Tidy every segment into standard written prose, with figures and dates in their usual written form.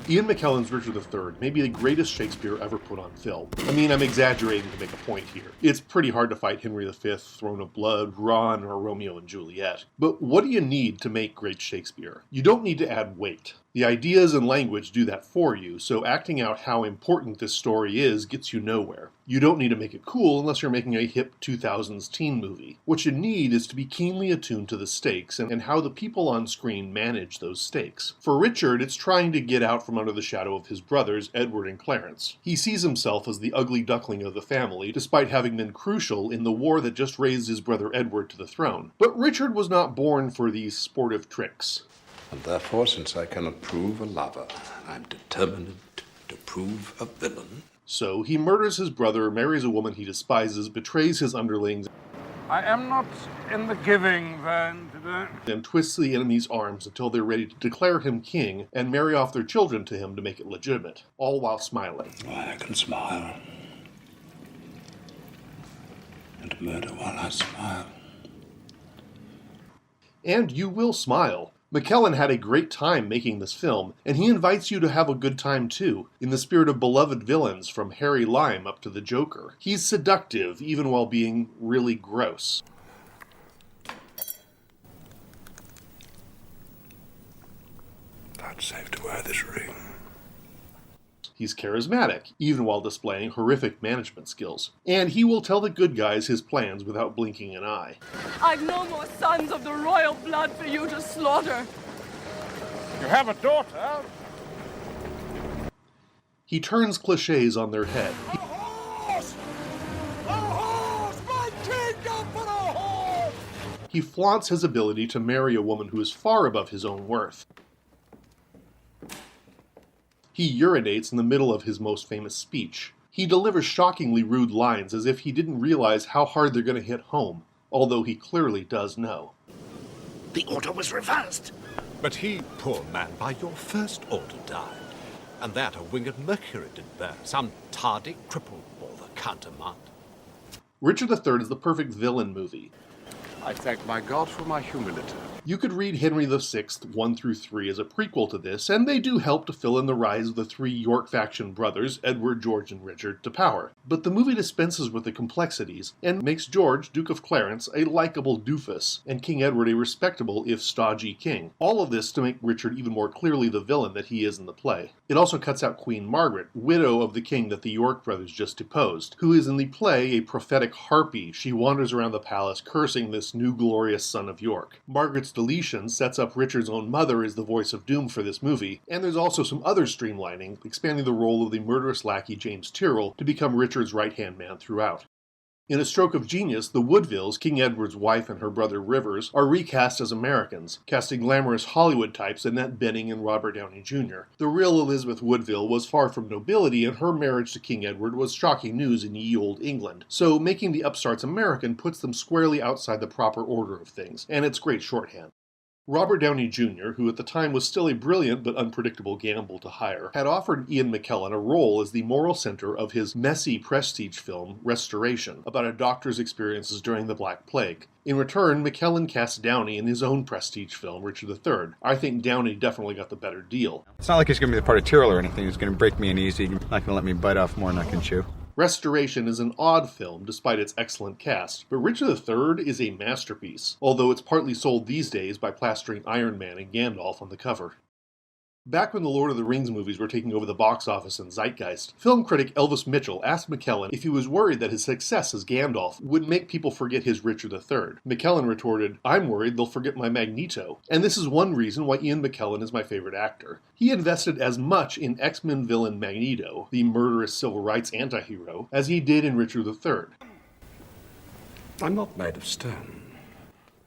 Ian McKellen's Richard III may be the greatest Shakespeare ever put on film. I mean, I'm exaggerating to make a point here. It's pretty hard to fight Henry V, Throne of Blood, Ron, or Romeo and Juliet. But what do you need to make great Shakespeare? You don't need to add weight. The ideas and language do that for you, so acting out how important this story is gets you nowhere. You don't need to make it cool unless you're making a hip 2000s teen movie. What you need is to be keenly attuned to the stakes and how the people on screen manage those stakes. For Richard, it's trying to get out from under the shadow of his brothers, Edward and Clarence. He sees himself as the ugly duckling of the family, despite having been crucial in the war that just raised his brother Edward to the throne. But Richard was not born for these sportive tricks. And therefore, since I cannot prove a lover, I'm determined to prove a villain. So he murders his brother, marries a woman he despises, betrays his underlings, I am not in the giving vein today. and twists the enemy's arms until they're ready to declare him king and marry off their children to him to make it legitimate, all while smiling. Why, I can smile. And murder while I smile. And you will smile. McKellan had a great time making this film, and he invites you to have a good time too, in the spirit of beloved villains from Harry Lime up to the Joker. He's seductive, even while being really gross. Vouchsafe to wear this ring. He's charismatic, even while displaying horrific management skills. And he will tell the good guys his plans without blinking an eye. I've no more sons of the royal blood for you to slaughter. You have a daughter? He turns cliches on their head. A horse! A horse! My kingdom for a horse! He flaunts his ability to marry a woman who is far above his own worth. He urinates in the middle of his most famous speech. He delivers shockingly rude lines as if he didn't realize how hard they're going to hit home, although he clearly does know. The order was reversed. But he, poor man, by your first order died. And that a winged Mercury did bear. Some tardy cripple bore the countermand. Richard III is the perfect villain movie. I thank my God for my humility. You could read Henry VI 1 through 3 as a prequel to this, and they do help to fill in the rise of the three York faction brothers, Edward, George, and Richard, to power. But the movie dispenses with the complexities, and makes George, Duke of Clarence, a likable doofus, and King Edward a respectable, if stodgy, king. All of this to make Richard even more clearly the villain that he is in the play. It also cuts out Queen Margaret, widow of the king that the York brothers just deposed, who is in the play a prophetic harpy. She wanders around the palace cursing this new glorious son of York. Margaret's deletion sets up Richard's own mother as the voice of doom for this movie, and there's also some other streamlining, expanding the role of the murderous lackey James Tyrrell to become Richard's right-hand man throughout. In a stroke of genius, the Woodvilles, King Edward's wife and her brother Rivers, are recast as Americans, casting glamorous Hollywood types Annette Bening and Robert Downey Jr. The real Elizabeth Woodville was far from nobility, and her marriage to King Edward was shocking news in ye olde England, so making the upstarts American puts them squarely outside the proper order of things, and it's great shorthand. Robert Downey Jr., who at the time was still a brilliant but unpredictable gamble to hire, had offered Ian McKellen a role as the moral center of his messy prestige film, Restoration, about a doctor's experiences during the Black Plague. In return, McKellen cast Downey in his own prestige film, Richard III. I think Downey definitely got the better deal. It's not like he's going to be the part of Tyrrell or anything. He's going to break me in easy. He's not going to let me bite off more than I can chew. Restoration is an odd film despite its excellent cast, but Richard III is a masterpiece, although it's partly sold these days by plastering Iron Man and Gandalf on the cover. Back when the Lord of the Rings movies were taking over the box office and zeitgeist, film critic Elvis Mitchell asked McKellen if he was worried that his success as Gandalf would make people forget his Richard III. McKellen retorted, "I'm worried they'll forget my Magneto." And this is one reason why Ian McKellen is my favorite actor. He invested as much in X-Men villain Magneto, the murderous civil rights anti-hero, as he did in Richard III. I'm not made of stone.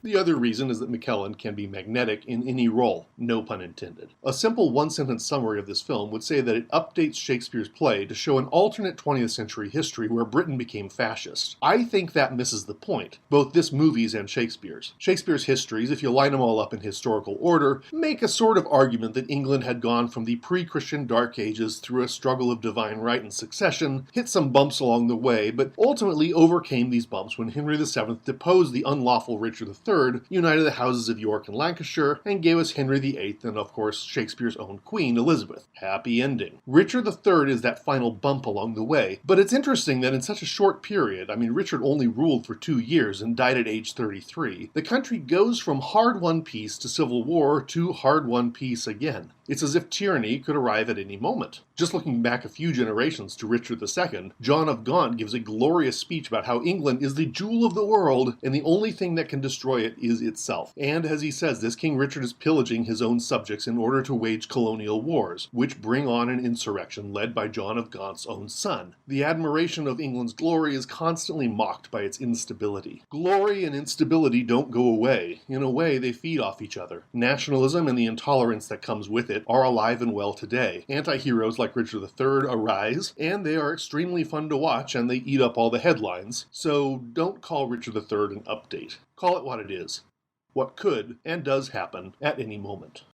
The other reason is that McKellen can be magnetic in any role, no pun intended. A simple one-sentence summary of this film would say that it updates Shakespeare's play to show an alternate 20th century history where Britain became fascist. I think that misses the point, both this movie's and Shakespeare's. Shakespeare's histories, if you line them all up in historical order, make a sort of argument that England had gone from the pre-Christian Dark Ages through a struggle of divine right and succession, hit some bumps along the way, but ultimately overcame these bumps when Henry VII deposed the unlawful Richard III III united the houses of York and Lancashire and gave us Henry VIII and, of course, Shakespeare's own Queen Elizabeth. Happy ending. Richard III is that final bump along the way, but it's interesting that in such a short period, Richard only ruled for 2 years and died at age 33, the country goes from hard-won peace to civil war to hard-won peace again. It's as if tyranny could arrive at any moment. Just looking back a few generations to Richard II, John of Gaunt gives a glorious speech about how England is the jewel of the world, and the only thing that can destroy it is itself. And as he says this, King Richard is pillaging his own subjects in order to wage colonial wars, which bring on an insurrection led by John of Gaunt's own son. The admiration of England's glory is constantly mocked by its instability. Glory and instability don't go away. In a way, they feed off each other. Nationalism and the intolerance that comes with it are alive and well today. Anti-heroes like Richard III arise, and they are extremely fun to watch, and they eat up all the headlines. So don't call Richard III an update. Call it what it is. What could and does happen at any moment.